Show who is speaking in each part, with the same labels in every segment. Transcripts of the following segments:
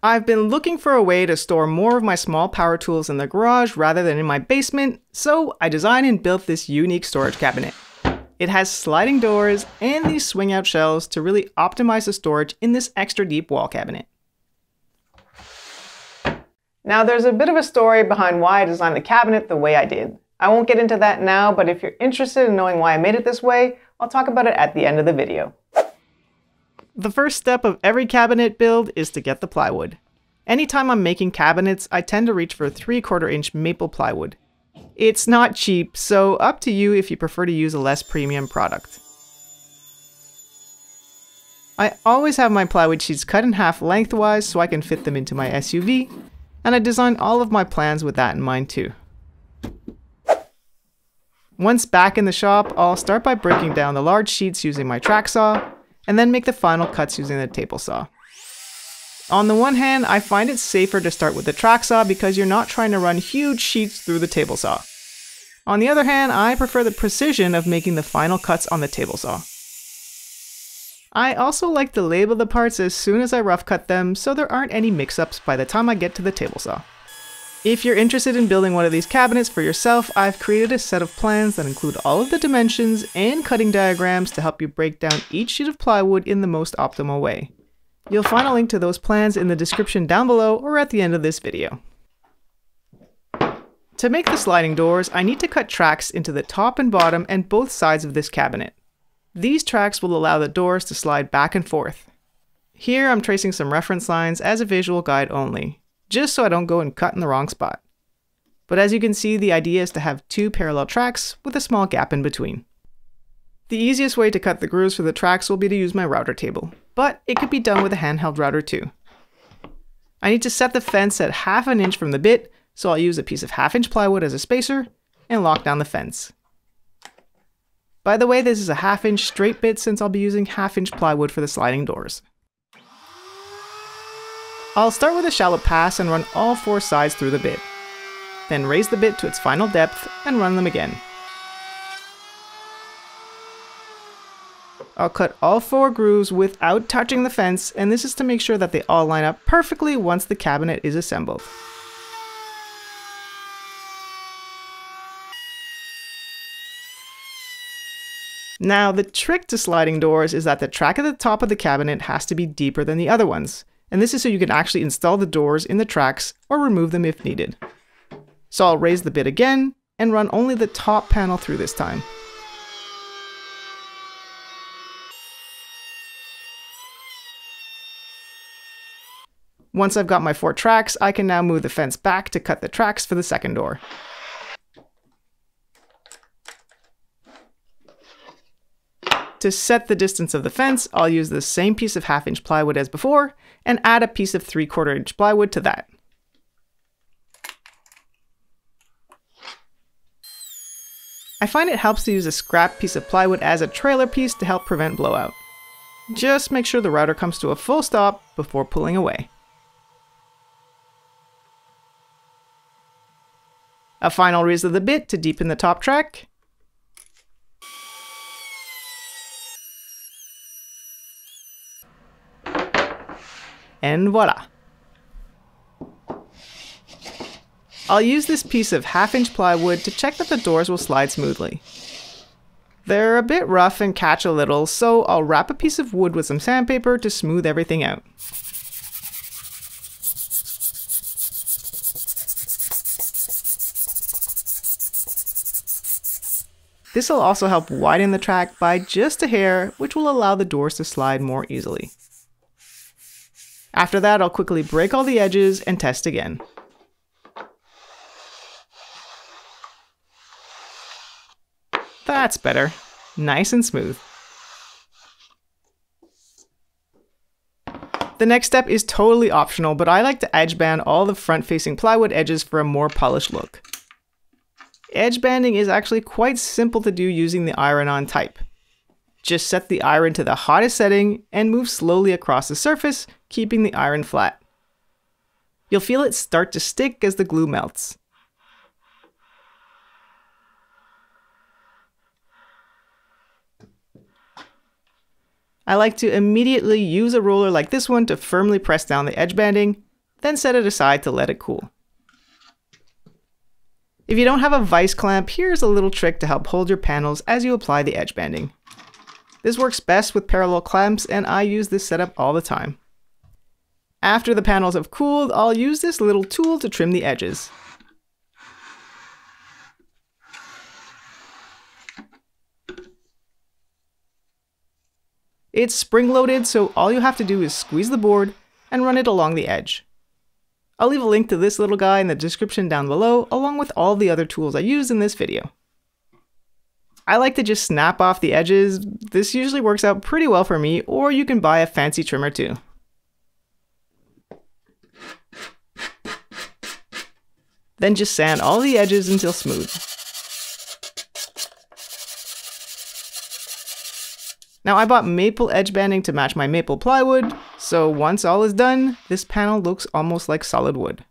Speaker 1: I've been looking for a way to store more of my small power tools in the garage rather than in my basement, so I designed and built this unique storage cabinet. It has sliding doors and these swing out shelves to really optimize the storage in this extra deep wall cabinet. Now there's a bit of a story behind why I designed the cabinet the way I did. I won't get into that now, but if you're interested in knowing why I made it this way, I'll talk about it at the end of the video. The first step of every cabinet build is to get the plywood. Anytime I'm making cabinets, I tend to reach for 3/4 inch maple plywood. It's not cheap, so up to you if you prefer to use a less premium product. I always have my plywood sheets cut in half lengthwise so I can fit them into my SUV, and I designed all of my plans with that in mind too. Once back in the shop, I'll start by breaking down the large sheets using my track saw, and then make the final cuts using the table saw. On the one hand, I find it safer to start with the track saw because you're not trying to run huge sheets through the table saw. On the other hand, I prefer the precision of making the final cuts on the table saw. I also like to label the parts as soon as I rough cut them so there aren't any mix-ups by the time I get to the table saw. If you're interested in building one of these cabinets for yourself, I've created a set of plans that include all of the dimensions and cutting diagrams to help you break down each sheet of plywood in the most optimal way. You'll find a link to those plans in the description down below or at the end of this video. To make the sliding doors, I need to cut tracks into the top and bottom and both sides of this cabinet. These tracks will allow the doors to slide back and forth. Here I'm tracing some reference lines as a visual guide only, just so I don't go and cut in the wrong spot. But as you can see, the idea is to have 2 parallel tracks with a small gap in between. The easiest way to cut the grooves for the tracks will be to use my router table, but it could be done with a handheld router too. I need to set the fence at 1/2 inch from the bit, so I'll use a piece of 1/2 inch plywood as a spacer and lock down the fence. By the way, this is a 1/2 inch straight bit since I'll be using 1/2 inch plywood for the sliding doors. I'll start with a shallow pass and run all 4 sides through the bit. Then raise the bit to its final depth and run them again. I'll cut all 4 grooves without touching the fence, and this is to make sure that they all line up perfectly once the cabinet is assembled. Now, the trick to sliding doors is that the track at the top of the cabinet has to be deeper than the other ones, and this is so you can actually install the doors in the tracks or remove them if needed. So I'll raise the bit again and run only the top panel through this time. Once I've got my 4 tracks, I can now move the fence back to cut the tracks for the second door. To set the distance of the fence, I'll use the same piece of 1/2 inch plywood as before and add a piece of 3/4 inch plywood to that. I find it helps to use a scrap piece of plywood as a trailer piece to help prevent blowout. Just make sure the router comes to a full stop before pulling away. A final raise of the bit to deepen the top track. And voila! I'll use this piece of 1/2 inch plywood to check that the doors will slide smoothly. They're a bit rough and catch a little, so I'll wrap a piece of wood with some sandpaper to smooth everything out. This will also help widen the track by just a hair, which will allow the doors to slide more easily. After that, I'll quickly break all the edges and test again. That's better. Nice and smooth. The next step is totally optional, but I like to edge band all the front-facing plywood edges for a more polished look. Edge banding is actually quite simple to do using the iron-on type. Just set the iron to the hottest setting and move slowly across the surface, keeping the iron flat. You'll feel it start to stick as the glue melts. I like to immediately use a roller like this one to firmly press down the edge banding, then set it aside to let it cool. If you don't have a vice clamp, here's a little trick to help hold your panels as you apply the edge banding. This works best with parallel clamps, and I use this setup all the time. After the panels have cooled, I'll use this little tool to trim the edges. It's spring-loaded, so all you have to do is squeeze the board and run it along the edge. I'll leave a link to this little guy in the description down below, along with all the other tools I used in this video. I like to just snap off the edges. This usually works out pretty well for me, or you can buy a fancy trimmer too. Then just sand all the edges until smooth. Now I bought maple edge banding to match my maple plywood, so once all is done, this panel looks almost like solid wood.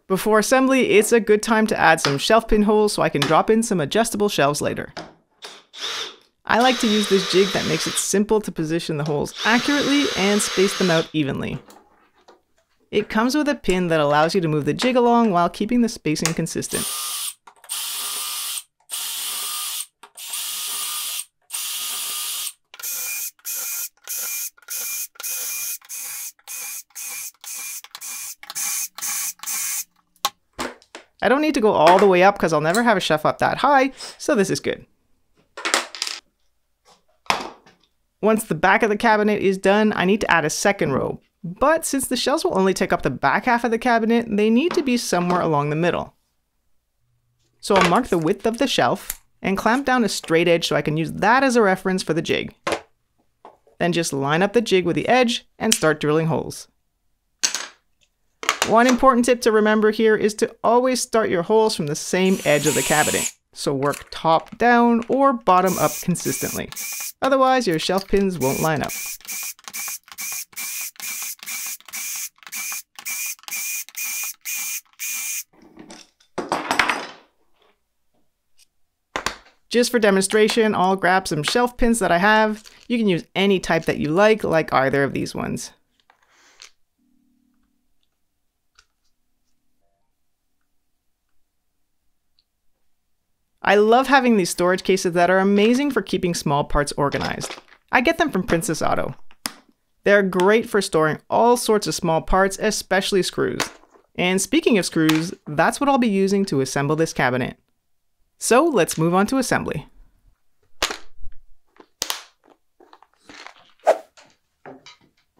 Speaker 1: Before assembly, it's a good time to add some shelf pin holes so I can drop in some adjustable shelves later. I like to use this jig that makes it simple to position the holes accurately and space them out evenly. It comes with a pin that allows you to move the jig along while keeping the spacing consistent. I don't need to go all the way up because I'll never have a shelf up that high, so this is good. Once the back of the cabinet is done, I need to add a second row. But since the shelves will only take up the back half of the cabinet, they need to be somewhere along the middle. So I'll mark the width of the shelf and clamp down a straight edge so I can use that as a reference for the jig. Then just line up the jig with the edge and start drilling holes. One important tip to remember here is to always start your holes from the same edge of the cabinet. So work top down or bottom up consistently. Otherwise your shelf pins won't line up. Just for demonstration, I'll grab some shelf pins that I have. You can use any type that you like either of these ones. I love having these storage cases that are amazing for keeping small parts organized. I get them from Princess Auto. They're great for storing all sorts of small parts, especially screws. And speaking of screws, that's what I'll be using to assemble this cabinet. So let's move on to assembly.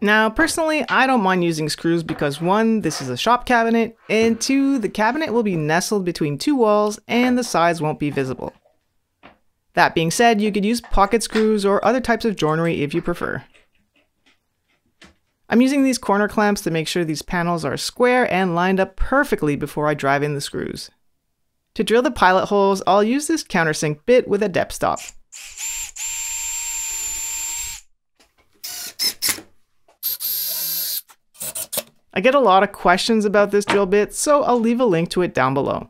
Speaker 1: Now, personally, I don't mind using screws because 1, this is a shop cabinet, and 2, the cabinet will be nestled between 2 walls and the sides won't be visible. That being said, you could use pocket screws or other types of joinery if you prefer. I'm using these corner clamps to make sure these panels are square and lined up perfectly before I drive in the screws. To drill the pilot holes, I'll use this countersink bit with a depth stop. I get a lot of questions about this drill bit, so I'll leave a link to it down below.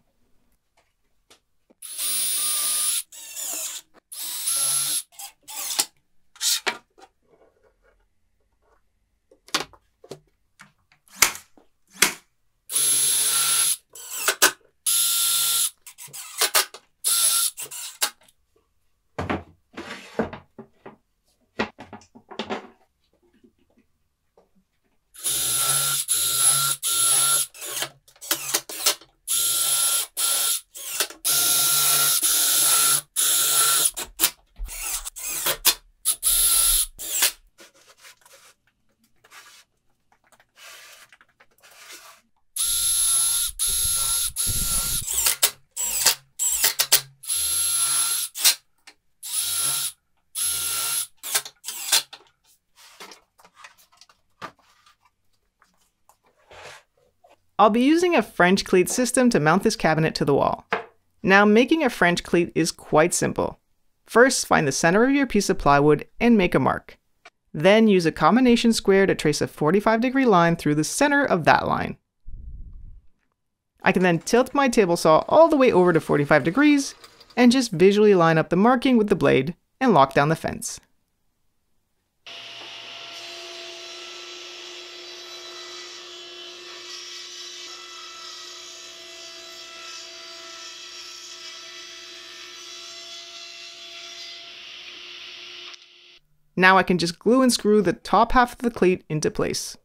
Speaker 1: I'll be using a French cleat system to mount this cabinet to the wall. Now, making a French cleat is quite simple. First, find the center of your piece of plywood and make a mark. Then use a combination square to trace a 45-degree line through the center of that line. I can then tilt my table saw all the way over to 45 degrees and just visually line up the marking with the blade and lock down the fence. Now I can just glue and screw the top half of the cleat into place.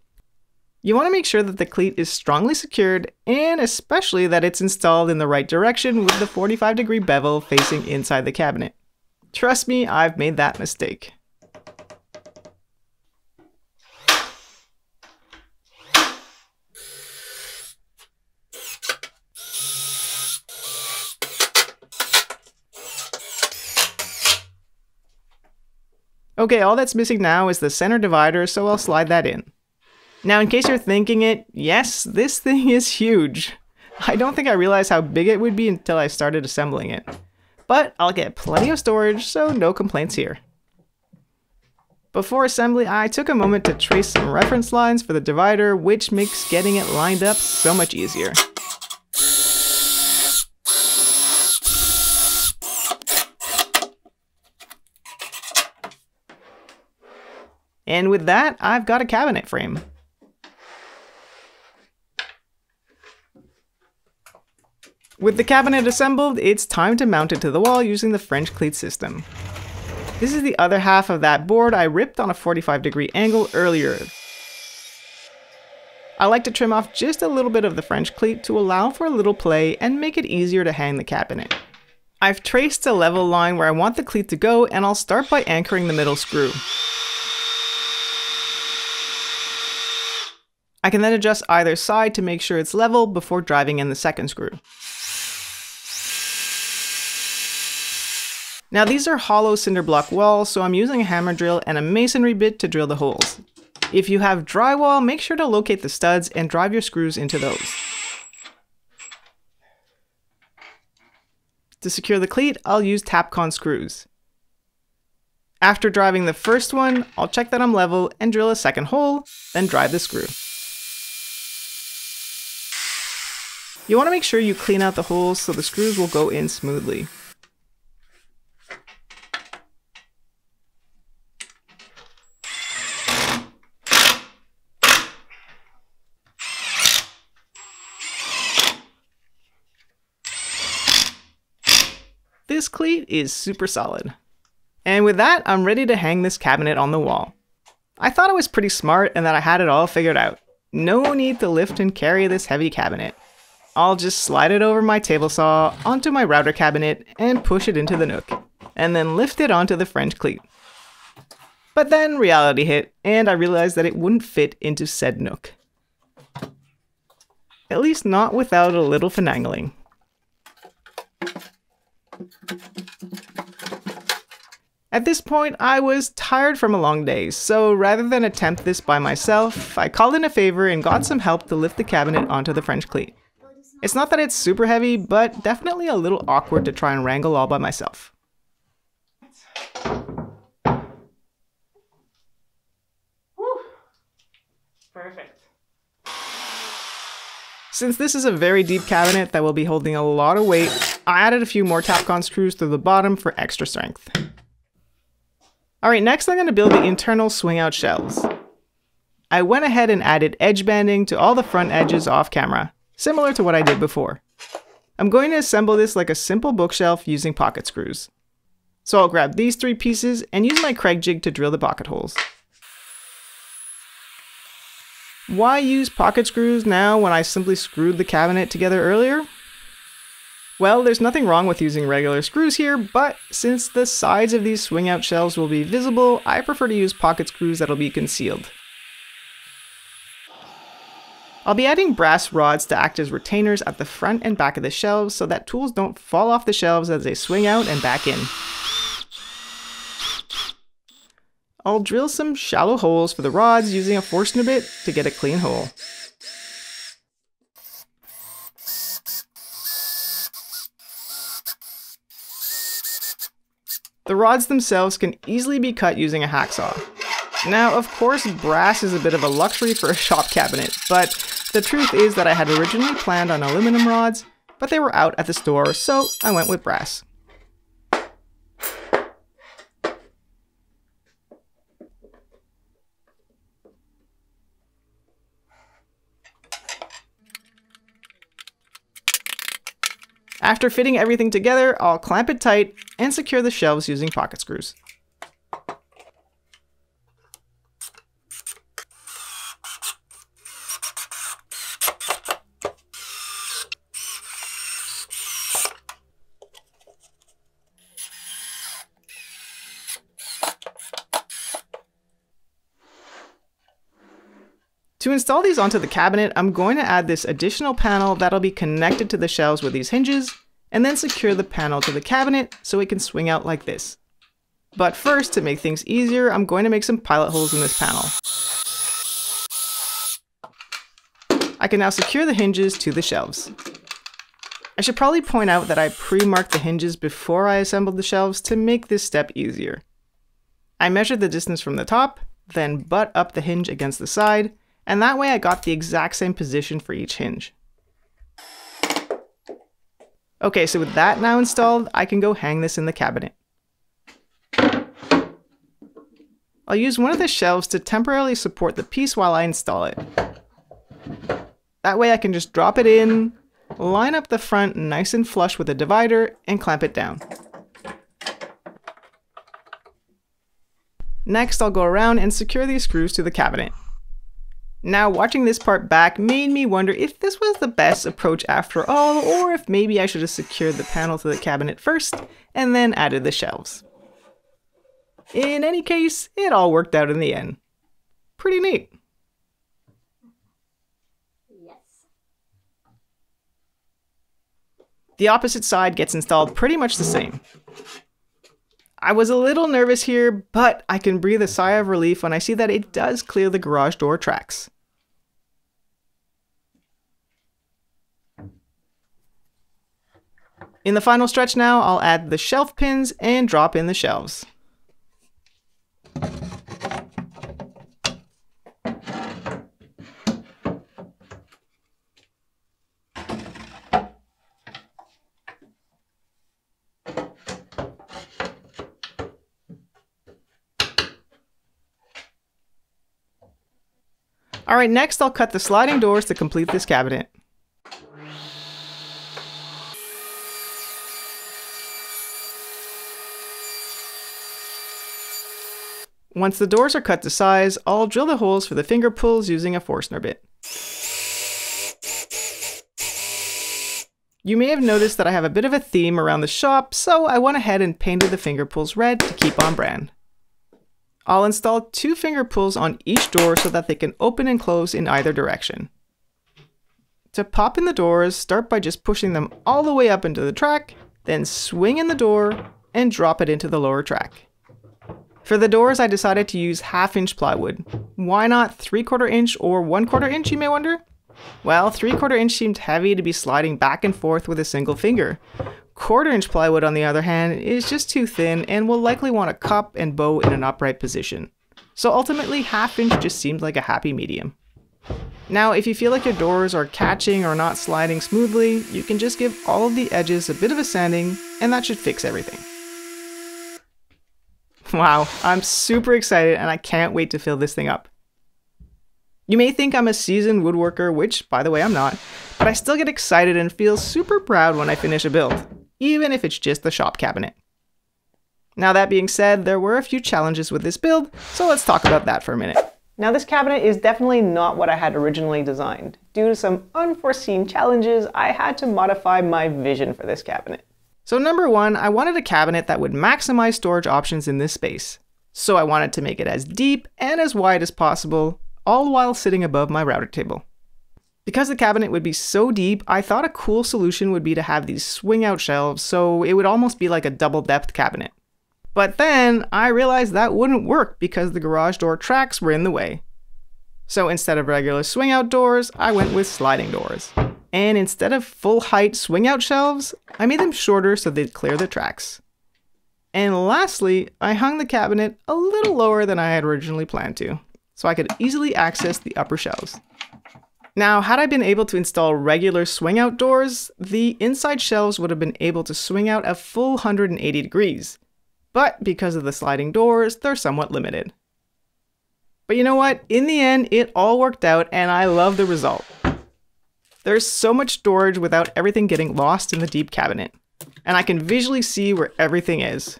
Speaker 1: You want to make sure that the cleat is strongly secured, and especially that it's installed in the right direction with the 45-degree bevel facing inside the cabinet. Trust me, I've made that mistake. Okay, all that's missing now is the center divider, so I'll slide that in. Now, in case you're thinking it, yes, this thing is huge. I don't think I realized how big it would be until I started assembling it. But I'll get plenty of storage, so no complaints here. Before assembly, I took a moment to trace some reference lines for the divider, which makes getting it lined up so much easier. And with that, I've got a cabinet frame. With the cabinet assembled, it's time to mount it to the wall using the French cleat system. This is the other half of that board I ripped on a 45-degree angle earlier. I like to trim off just a little bit of the French cleat to allow for a little play and make it easier to hang the cabinet. I've traced a level line where I want the cleat to go, and I'll start by anchoring the middle screw. I can then adjust either side to make sure it's level before driving in the second screw. Now these are hollow cinder block walls, so I'm using a hammer drill and a masonry bit to drill the holes. If you have drywall, make sure to locate the studs and drive your screws into those. To secure the cleat, I'll use Tapcon screws. After driving the first one, I'll check that I'm level and drill a second hole, then drive the screw. You want to make sure you clean out the holes so the screws will go in smoothly. This cleat is super solid. And with that, I'm ready to hang this cabinet on the wall. I thought it was pretty smart and that I had it all figured out. No need to lift and carry this heavy cabinet. I'll just slide it over my table saw onto my router cabinet and push it into the nook, and then lift it onto the French cleat. But then reality hit, and I realized that it wouldn't fit into said nook. At least not without a little finagling. At this point, I was tired from a long day, so rather than attempt this by myself, I called in a favor and got some help to lift the cabinet onto the French cleat. It's not that it's super heavy, but definitely a little awkward to try and wrangle all by myself. Whew. Perfect. Since this is a very deep cabinet that will be holding a lot of weight, I added a few more Tapcon screws through the bottom for extra strength. Alright, next I'm going to build the internal swing out shelves. I went ahead and added edge banding to all the front edges off camera, similar to what I did before. I'm going to assemble this like a simple bookshelf using pocket screws. So I'll grab these 3 pieces and use my Craig jig to drill the pocket holes. Why use pocket screws now when I simply screwed the cabinet together earlier? Well, there's nothing wrong with using regular screws here, but since the sides of these swing out shelves will be visible, I prefer to use pocket screws that'll be concealed. I'll be adding brass rods to act as retainers at the front and back of the shelves so that tools don't fall off the shelves as they swing out and back in. I'll drill some shallow holes for the rods using a Forstner bit to get a clean hole. The rods themselves can easily be cut using a hacksaw. Now, of course, brass is a bit of a luxury for a shop cabinet, but the truth is that I had originally planned on aluminum rods, but they were out at the store, so I went with brass. After fitting everything together, I'll clamp it tight and secure the shelves using pocket screws. To install these onto the cabinet, I'm going to add this additional panel that'll be connected to the shelves with these hinges, and then secure the panel to the cabinet so it can swing out like this. But first, to make things easier, I'm going to make some pilot holes in this panel. I can now secure the hinges to the shelves. I should probably point out that I pre-marked the hinges before I assembled the shelves to make this step easier. I measured the distance from the top, then butt up the hinge against the side, and that way I got the exact same position for each hinge. Okay, so with that now installed, I can go hang this in the cabinet. I'll use one of the shelves to temporarily support the piece while I install it. That way I can just drop it in, line up the front nice and flush with a divider, and clamp it down. Next, I'll go around and secure these screws to the cabinet. Now, watching this part back made me wonder if this was the best approach after all, or if maybe I should have secured the panel to the cabinet first, and then added the shelves. In any case, it all worked out in the end. Pretty neat. The opposite side gets installed pretty much the same. I was a little nervous here, but I can breathe a sigh of relief when I see that it does clear the garage door tracks. In the final stretch now, I'll add the shelf pins and drop in the shelves. Alright, next I'll cut the sliding doors to complete this cabinet. Once the doors are cut to size, I'll drill the holes for the finger pulls using a Forstner bit. You may have noticed that I have a bit of a theme around the shop, so I went ahead and painted the finger pulls red to keep on brand. I'll install 2 finger pulls on each door so that they can open and close in either direction. To pop in the doors, start by just pushing them all the way up into the track, then swing in the door and drop it into the lower track. For the doors, I decided to use 1/2 inch plywood. Why not 3/4 inch or 1/4 inch, you may wonder? Well, 3/4 inch seemed heavy to be sliding back and forth with a single finger. 1/4 inch plywood, on the other hand, is just too thin and will likely want to cup and bow in an upright position. So ultimately, 1/2 inch just seemed like a happy medium. Now, if you feel like your doors are catching or not sliding smoothly, you can just give all of the edges a bit of a sanding, and that should fix everything. Wow, I'm super excited and I can't wait to fill this thing up. You may think I'm a seasoned woodworker, which, by the way, I'm not, but I still get excited and feel super proud when I finish a build, even if it's just the shop cabinet. Now that being said, there were a few challenges with this build, so let's talk about that for a minute. Now this cabinet is definitely not what I had originally designed. Due to some unforeseen challenges, I had to modify my vision for this cabinet. So number one, I wanted a cabinet that would maximize storage options in this space. So I wanted to make it as deep and as wide as possible, all while sitting above my router table. Because the cabinet would be so deep, I thought a cool solution would be to have these swing out shelves, so it would almost be like a double depth cabinet. But then I realized that wouldn't work because the garage door tracks were in the way. So instead of regular swing out doors, I went with sliding doors. And instead of full height swing out shelves, I made them shorter so they'd clear the tracks. And lastly, I hung the cabinet a little lower than I had originally planned to, so I could easily access the upper shelves. Now, had I been able to install regular swing out doors, the inside shelves would have been able to swing out a full 180 degrees. But because of the sliding doors, they're somewhat limited. But you know what? In the end, it all worked out and I love the result. There's so much storage without everything getting lost in the deep cabinet. And I can visually see where everything is.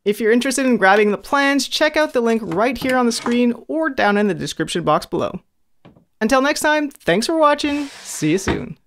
Speaker 1: If you're interested in grabbing the plans, check out the link right here on the screen or down in the description box below. Until next time, thanks for watching. See you soon.